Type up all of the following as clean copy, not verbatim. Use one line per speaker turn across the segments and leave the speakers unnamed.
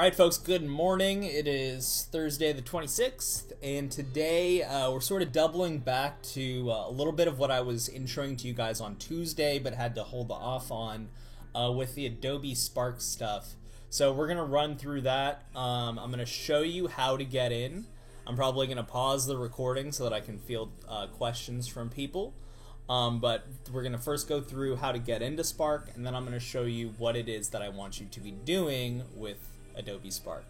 Alright folks, good morning. It is Thursday the 26th, and today we're sort of doubling back to a little bit of what I was introing to you guys on Tuesday, but had to hold off on with the Adobe Spark stuff. So we're going to run through that. I'm going to show you how to get in. I'm probably going to pause the recording so that I can field questions from people. But we're going to first go through how to get into Spark, and then I'm going to show you what it is that I want you to be doing with Adobe Spark.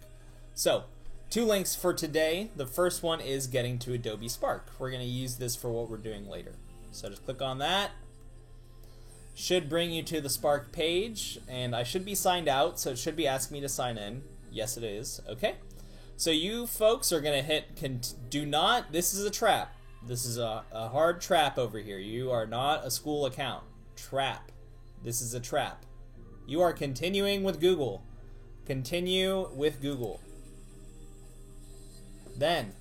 So, two links for today. The first one is getting to Adobe Spark. We're going to use this for what we're doing later. So just click on that. Should bring you to the Spark page, and I should be signed out, so it should be asking me to sign in. Yes, it is. Okay. So you folks are going to hit do not, this is a trap. This is a hard trap over here. You are not a school account. Trap. This is a trap. You are continuing with Google. Continue with Google. Then,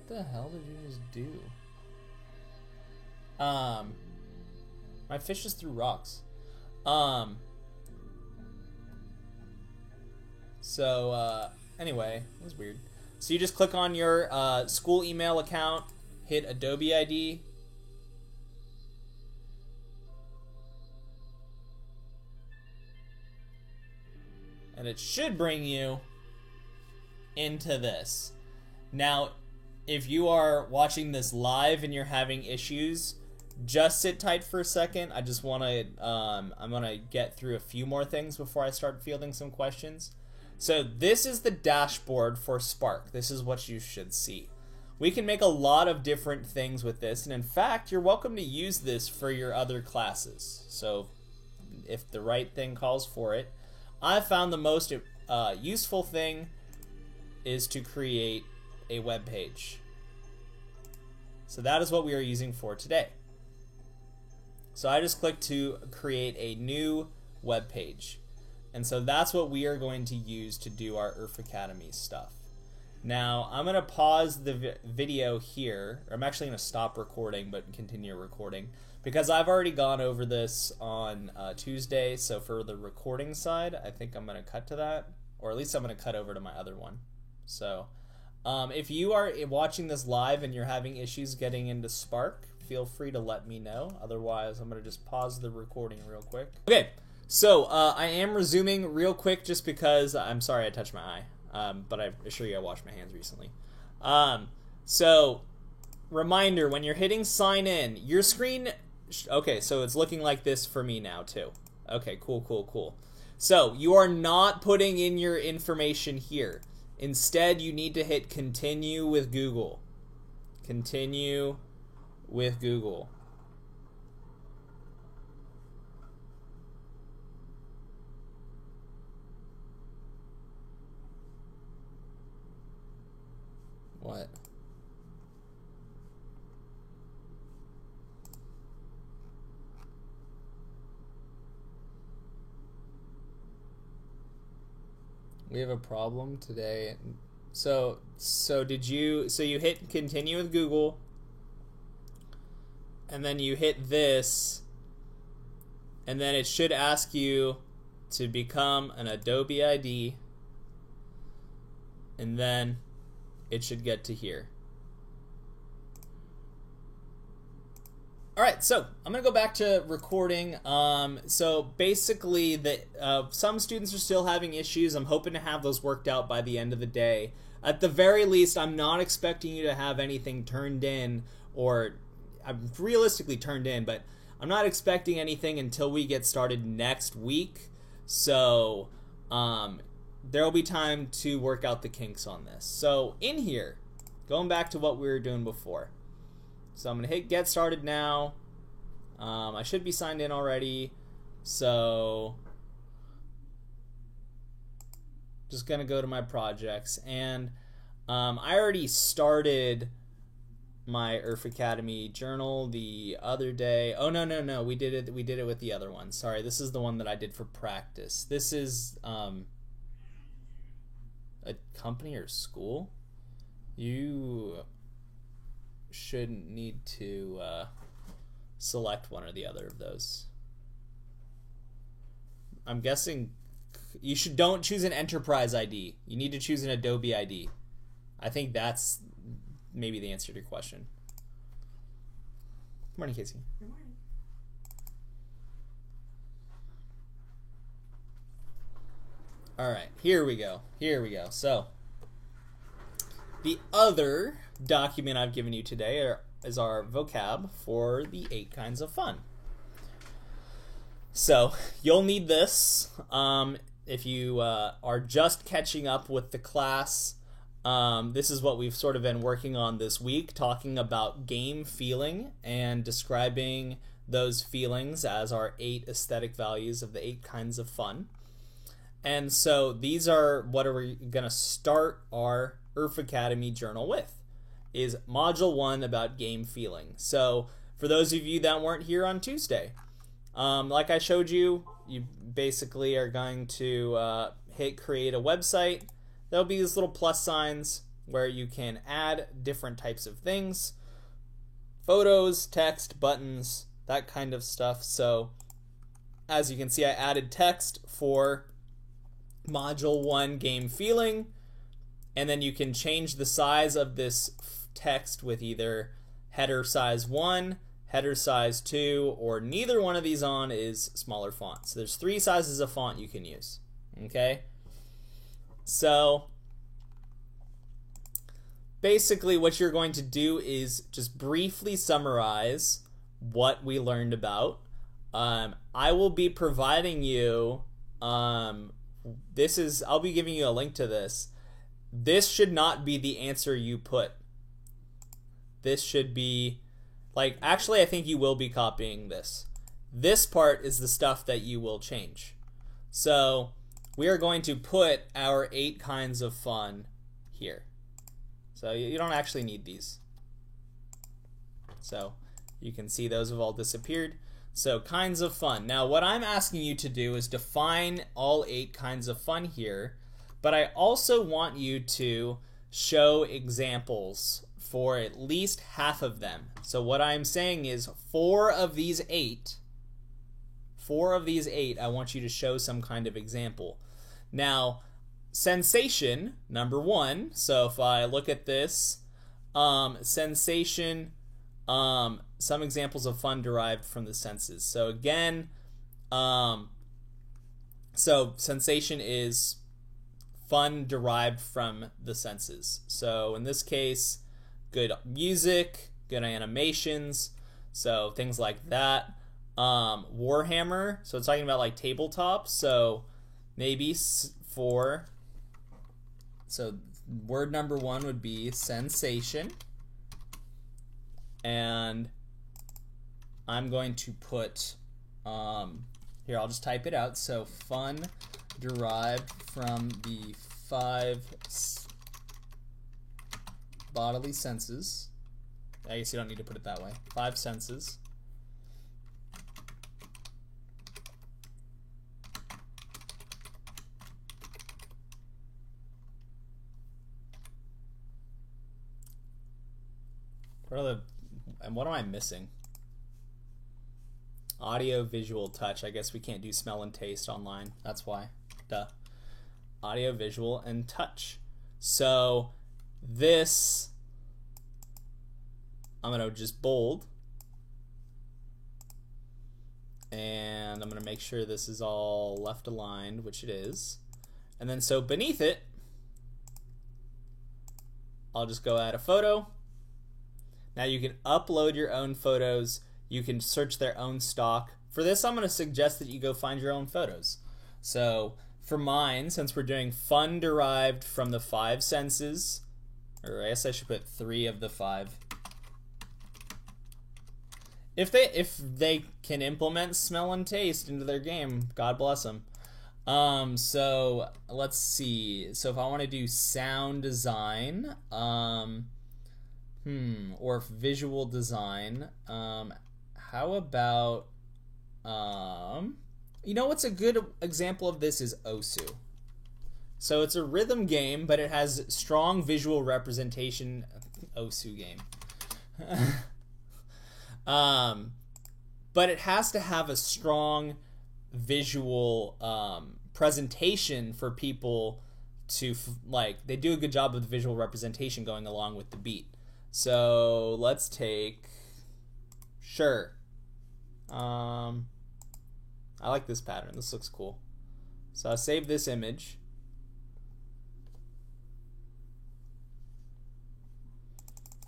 what the hell did you just do? My fish just threw rocks. Anyway, that was weird. So you just click on your school email account, hit Adobe ID. And it should bring you into this. Now, if you are watching this live and you're having issues, just sit tight for a second. I just want to, I'm going to get through a few more things before I start fielding some questions. So this is the dashboard for Spark. This is what you should see. We can make a lot of different things with this, and in fact, you're welcome to use this for your other classes. So if the right thing calls for it. I found the most useful thing is to create a web page. So that is what we are using for today. So I just clicked to create a new web page. And so that's what we are going to use to do our URF Academy stuff. Now, I'm going to pause the video here. I'm actually going to stop recording but continue recording because I've already gone over this on Tuesday. So for the recording side, I think I'm going to cut to that, or at least I'm going to cut over to my other one. So if you are watching this live and you're having issues getting into Spark, feel free to let me know. Otherwise, I'm going to just pause the recording real quick. Okay, so I am resuming real quick just because I'm sorry I touched my eye. But I assure you I washed my hands recently. So, reminder, when you're hitting sign in, your screen, okay, so it's looking like this for me now too. Okay, cool. So, you are not putting in your information here. Instead, you need to hit continue with Google. Continue with Google. What? We have a problem today. So you hit continue with Google, and then you hit this, and then it should ask you to become an Adobe ID, and then it should get to here. Alright, so I'm going to go back to recording. So basically, some students are still having issues. I'm hoping to have those worked out by the end of the day. At the very least, I'm not expecting you to have anything turned in, or realistically turned in, but I'm not expecting anything until we get started next week. So, there will be time to work out the kinks on this. So in here, going back to what we were doing before. So I'm going to hit get started now. I should be signed in already. So just going to go to my projects. And I already started my URF Academy journal the other day. Oh, no. We did it with the other one. Sorry, this is the one that I did for practice. This is a company or school. You shouldn't need to select one or the other of those. I'm guessing you don't choose an enterprise ID. You need to choose an Adobe ID. I think that's maybe the answer to your question. Good morning, Casey.
Good morning.
All right, here we go. So, the other document I've given you today is our vocab for the 8 kinds of fun. So, you'll need this if you are just catching up with the class. This is what we've sort of been working on this week, talking about game feeling and describing those feelings as our 8 aesthetic values of the 8 kinds of fun. And so these are what we're going to start our IRF Academy journal with, is Module 1 about game feeling. So for those of you that weren't here on Tuesday, like I showed you, you basically are going to hit create a website. There'll be these little plus signs where you can add different types of things, photos, text, buttons, that kind of stuff. So as you can see, I added text for Module 1 game feeling, and then you can change the size of this text with either header size 1, header size 2, or neither one of these on is smaller font. So there's 3 sizes of font you can use. Okay? So basically what you're going to do is just briefly summarize what we learned about. I will be providing you I'll be giving you a link to this. This should not be the answer you put. This should be, actually I think you will be copying this. This part is the stuff that you will change. So we are going to put our 8 kinds of fun here. So you don't actually need these. So you can see those have all disappeared. So kinds of fun. Now what I'm asking you to do is define all 8 kinds of fun here, but I also want you to show examples for at least half of them. So what I'm saying is 4 of these 8, I want you to show some kind of example. Now, sensation, number 1. So if I look at this, sensation, some examples of fun derived from the senses. So again, so sensation is fun derived from the senses. So in this case, good music, good animations, so things like that. Warhammer, so it's talking about like tabletop. So maybe so word number 1 would be sensation. And I'm going to put, here, I'll just type it out. So fun derived from the 5 bodily senses. I guess you don't need to put it that way. 5 senses. What am I missing? Audio, visual, touch. I guess we can't do smell and taste online. That's why. Duh. Audio, visual, and touch. So this, I'm going to just bold. And I'm going to make sure this is all left aligned, which it is. And then so beneath it, I'll just go add a photo. Now you can upload your own photos. You can search their own stock. For this, I'm going to suggest that you go find your own photos. So for mine, since we're doing fun derived from the 5 senses, or I guess I should put 3 of the 5. If they can implement smell and taste into their game, God bless them. So let's see. So if I want to do sound design, or visual design, how about, you know what's a good example of this is Osu. So it's a rhythm game, but it has strong visual representation. Osu game. But it has to have a strong visual presentation for people to like, they do a good job of the visual representation going along with the beat. So let's take, sure. I like this pattern. This looks cool. So I'll save this image.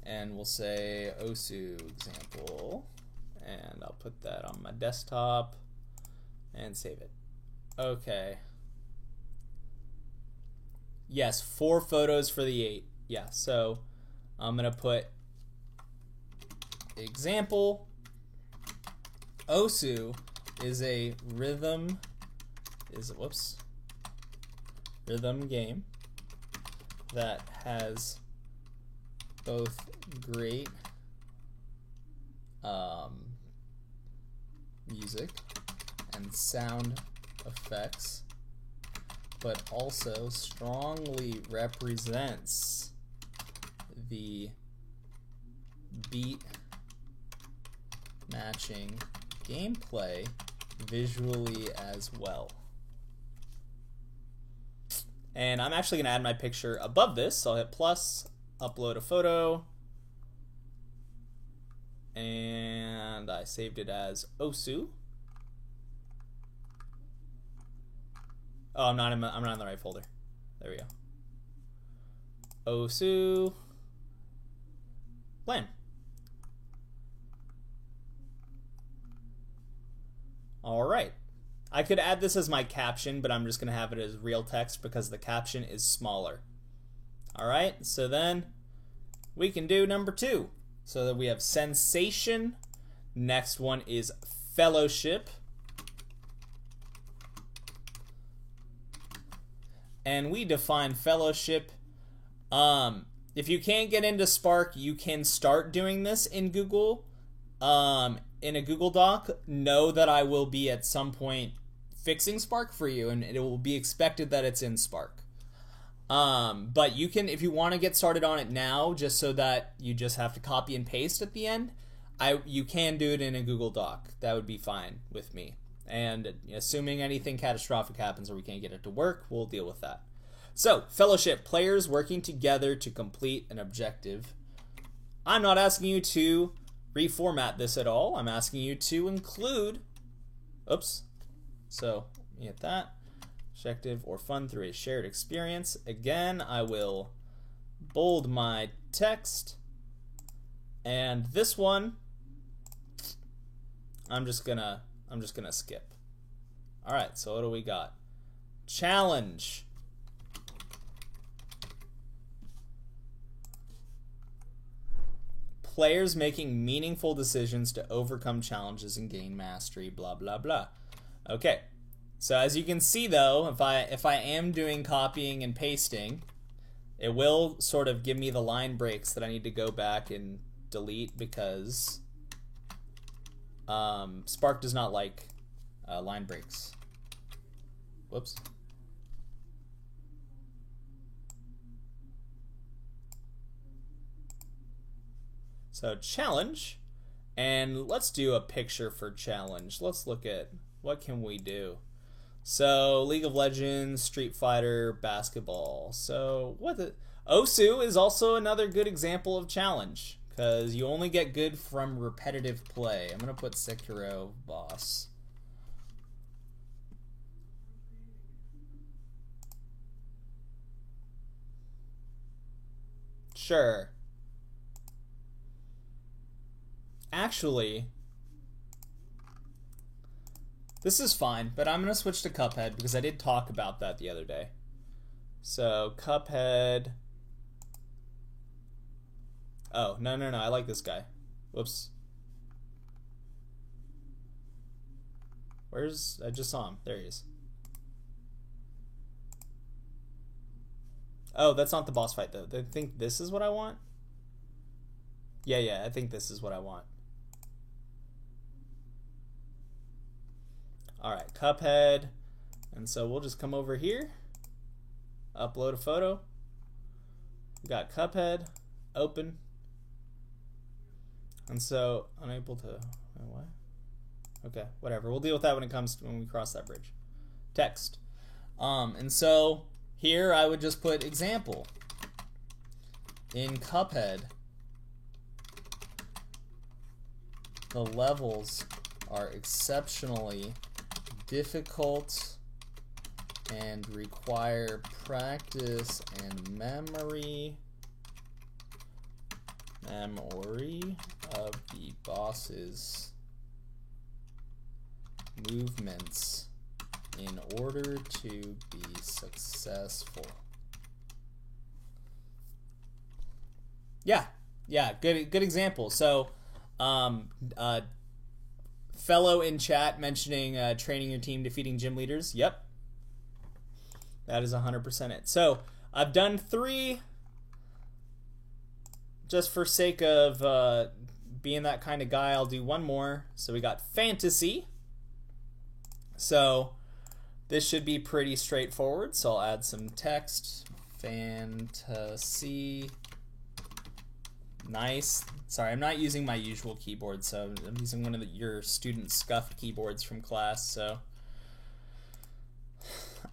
And we'll say Osu example. And I'll put that on my desktop and save it. Okay. Yes, 4 photos for the 8. Yeah, so I'm gonna put example. Osu is a rhythm game that has both great music and sound effects, but also strongly represents the beat matching gameplay visually as well. And I'm actually going to add my picture above this, so I'll hit plus, upload a photo, and I saved it as Osu. Oh, I'm not in the right folder. There we go. Osu. Plan. All right. I could add this as my caption, but I'm just going to have it as real text because the caption is smaller. All right. So then we can do number 2. So that we have sensation. Next one is fellowship. And we define fellowship. If you can't get into Spark, you can start doing this in Google. In a Google Doc. Know that I will be at some point fixing Spark for you, and it will be expected that it's in Spark. But you can, if you want to get started on it now, just so that you just have to copy and paste at the end, you can do it in a Google Doc. That would be fine with me. And assuming anything catastrophic happens or we can't get it to work, we'll deal with that. So, fellowship, players working together to complete an objective. I'm not asking you to reformat this at all. I'm asking you to include, oops, so you hit that, objective or fun through a shared experience. Again, I will bold my text, and this one, I'm just gonna skip. All right, so what do we got? Challenge. Players making meaningful decisions to overcome challenges and gain mastery, blah, blah, blah. Okay, so as you can see though, if I am doing copying and pasting, it will sort of give me the line breaks that I need to go back and delete because Spark does not like line breaks. Whoops. So challenge, and let's do a picture for challenge. Let's look at what can we do. So League of Legends, Street Fighter, basketball. So Osu is also another good example of challenge because you only get good from repetitive play. I'm gonna put Sekiro boss. Sure. Actually, this is fine, but I'm going to switch to Cuphead because I did talk about that the other day. So, Cuphead. Oh, no, I like this guy. Whoops. I just saw him. There he is. Oh, that's not the boss fight, though. I think this is what I want. Yeah, I think this is what I want. Alright, Cuphead. And so we'll just come over here, upload a photo. We got Cuphead, open. And so, unable to, what? Okay, whatever. We'll deal with that when we cross that bridge. Text. And so here I would just put example. In Cuphead, the levels are exceptionally difficult and require practice and memory of the boss's movements in order to be successful. Yeah, good example. So, fellow in chat mentioning training your team, defeating gym leaders. Yep, that is 100% it. So I've done 3, just for sake of being that kind of guy. I'll do 1 more. So we got fantasy. So this should be pretty straightforward. So I'll add some text. Fantasy. Nice. Sorry, I'm not using my usual keyboard, so I'm using one of your student scuffed keyboards from class. So,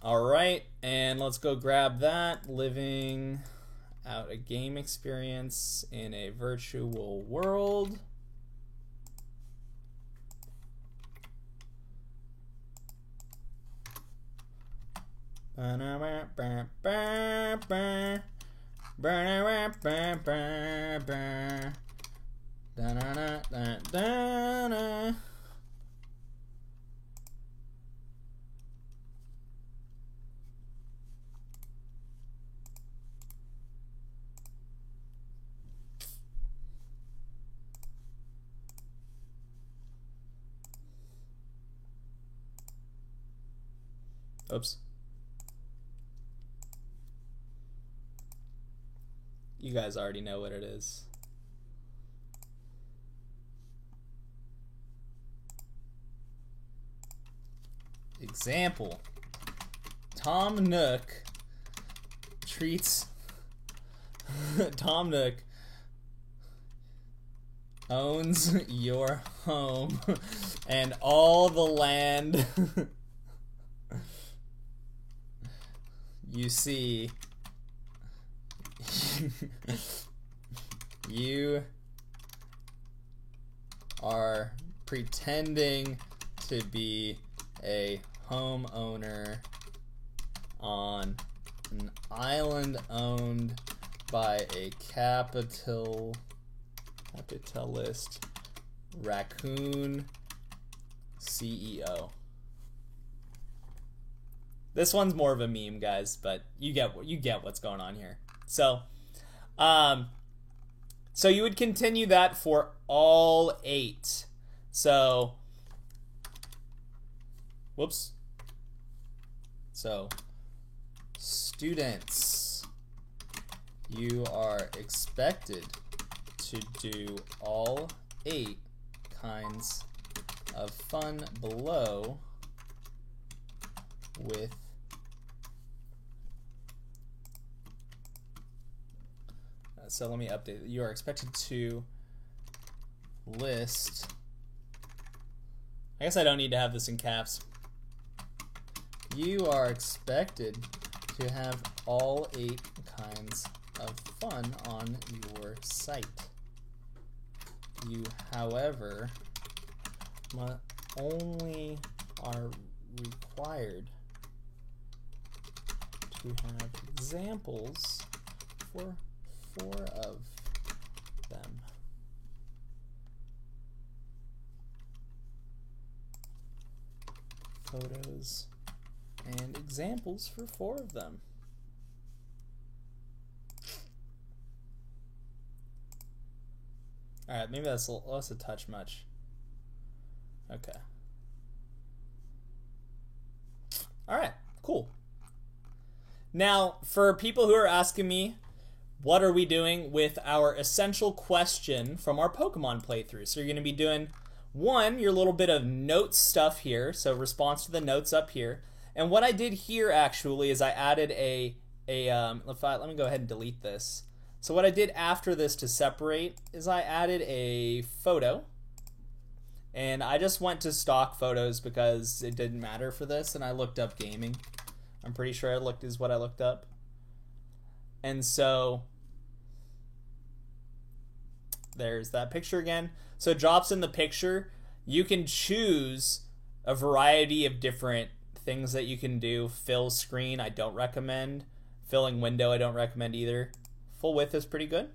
all right, and let's go grab that. Living out a game experience in a virtual world. Oops. You guys already know what it is. Example. Tom Nook treats Tom Nook owns your home and all the land you see. You are pretending to be a homeowner on an island owned by a capitalist raccoon CEO. This one's more of a meme, guys, but you get what's going on here. So, so you would continue that for all 8. So, whoops. So, students, you are expected to do all 8 kinds of fun below with so let me update. You are expected to list. I guess I don't need to have this in caps. You are expected to have all 8 kinds of fun on your site. You, however, only are required to have examples for 4 of them. Photos and examples for 4 of them. Alright, maybe that's a touch much. Okay. Alright, cool. Now, for people who are asking me, what are we doing with our essential question from our Pokemon playthrough? So you're going to be doing, 1, your little bit of notes stuff here, so response to the notes up here. And what I did here actually is I added let me go ahead and delete this. So what I did after this to separate is I added a photo. And I just went to stock photos because it didn't matter for this, and I looked up gaming. I'm pretty sure is what I looked up. And so there's that picture again. So it drops in the picture. You can choose a variety of different things that you can do. Fill screen, I don't recommend. Filling window, I don't recommend either. Full width is pretty good.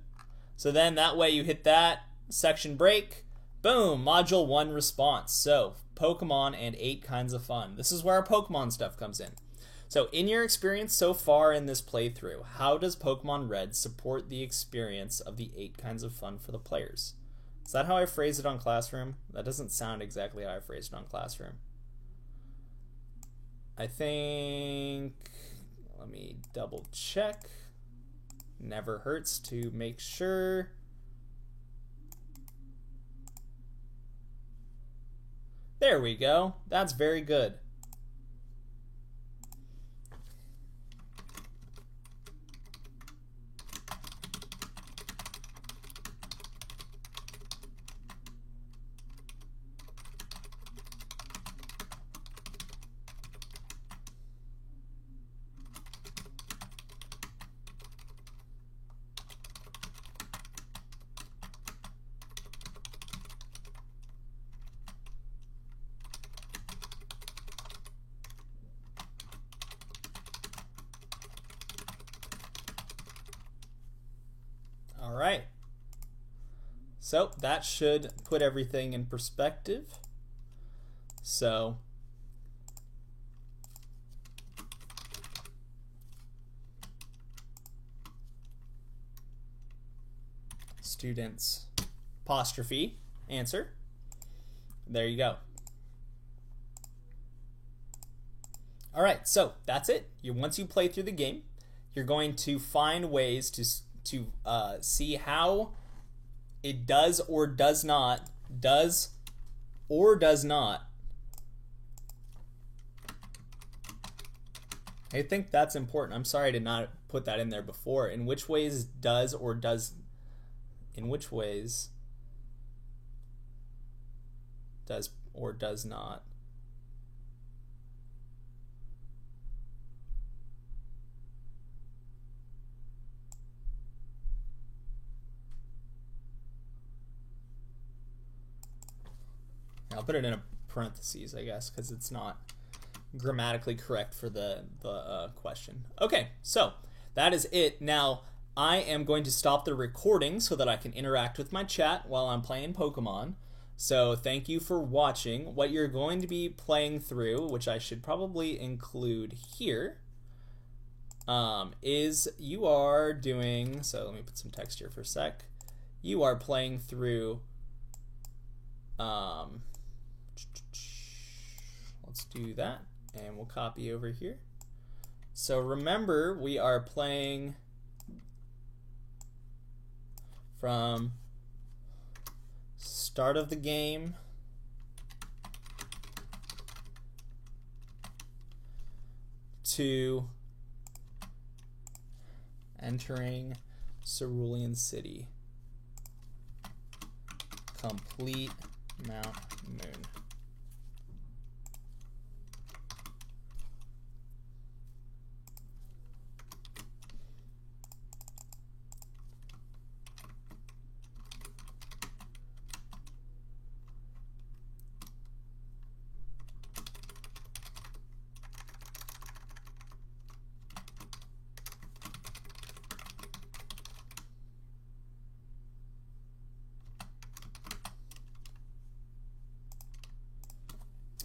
So then that way you hit that, section break, boom, module 1 response. So Pokemon and 8 kinds of fun. This is where our Pokemon stuff comes in. So in your experience so far in this playthrough, how does Pokemon Red support the experience of the 8 kinds of fun for the players? Is that how I phrased it on Classroom? That doesn't sound exactly how I phrased it on Classroom. I think, let me double check. Never hurts to make sure. There we go. That's very good. All right. So that should put everything in perspective. So students apostrophe answer. There you go. All right, so that's it. Once you play through the game, you're going to find ways to see how it does or does not, I think that's important. I'm sorry I did not put that in there before. In which ways does or does not. I'll put it in a parentheses, I guess, because it's not grammatically correct for the question. Okay, so that is it. Now, I am going to stop the recording so that I can interact with my chat while I'm playing Pokemon. So thank you for watching. What you're going to be playing through, which I should probably include here, is you are doing, so let me put some text here for a sec. You are playing through, let's do that, and we'll copy over here. So remember, we are playing from start of the game to entering Cerulean City. Complete Mount Moon.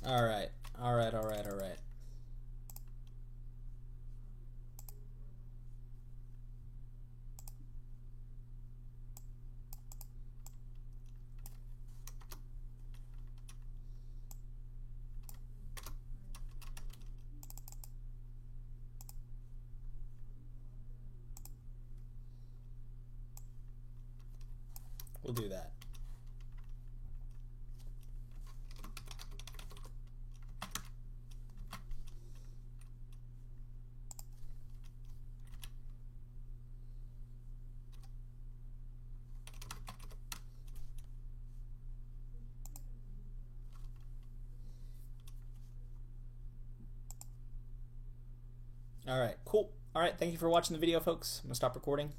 All right. We'll do that. All right, cool. All right, thank you for watching the video, folks. I'm gonna stop recording.